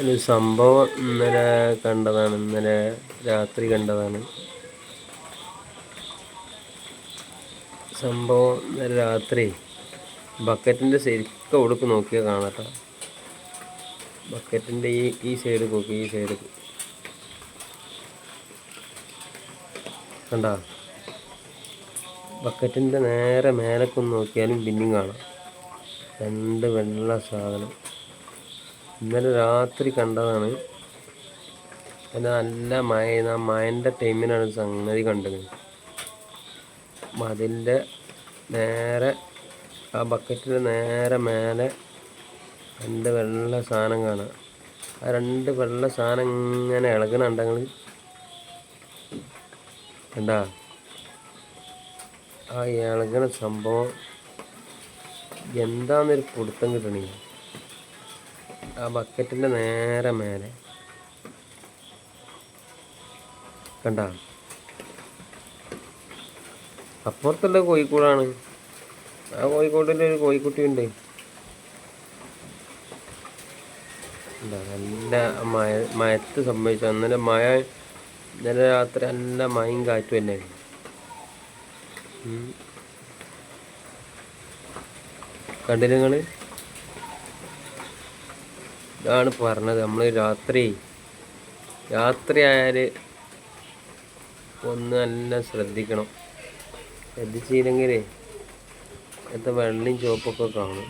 ഒരു സംഭവം ഇന്നലെ കണ്ടതാണ്. ഇന്നലെ രാത്രി കണ്ടതാണ് സംഭവം. ഇന്നലെ രാത്രി ബക്കറ്റിൻ്റെ ശരിക്കും അവിടേക്ക് നോക്കിയാൽ കാണാട്ടോ. ബക്കറ്റിൻ്റെ ഈ സൈഡ് നോക്കി, ഈ സൈഡ് കണ്ട. ബക്കറ്റിൻ്റെ നേരെ മേലേക്കൊന്ന് നോക്കിയാലും പിന്നെയും കാണാം രണ്ട് വെള്ള സാധനം. ഇന്നലെ രാത്രി കണ്ടതാണ്. പിന്നെ നല്ല മഴ, ആ മഴൻ്റെ ടൈമിനാണ് സംഗതി കണ്ടത്. അതിൻ്റെ നേരെ ആ ബക്കറ്റിൻ്റെ നേരെ മേലെ രണ്ട് വെള്ള സാധനം കാണാം. ആ രണ്ട് വെള്ള സാധനം ഇങ്ങനെ ഇളകണുണ്ടെങ്കിൽ കണ്ടാ. ആ ഇളകണ സംഭവം എന്താന്നൊരു പിടുത്തം കിട്ടണേ. ആ ബക്കറ്റിൻ്റെ നേരെ മേലെ കണ്ട. അപ്പുറത്തുള്ള കോഴിക്കോടാണ്. ആ കോഴിക്കോട്ടിൽ ഒരു കോഴിക്കുട്ടിയുണ്ട്. നല്ല മഴത്ത് സംഭവിച്ചു. ഇന്നലെ രാത്രി നല്ല മഴയും കാറ്റും തന്നെ. കണ്ടില്ല നിങ്ങൾ? ഇതാണ് പറഞ്ഞത്. നമ്മൾ രാത്രി ആയാൽ ഒന്ന് നല്ല ശ്രദ്ധിക്കണം. ശ്രദ്ധിച്ചില്ലെങ്കിൽ എത്ര വെള്ളയും ചുവപ്പൊക്കെ കാണും.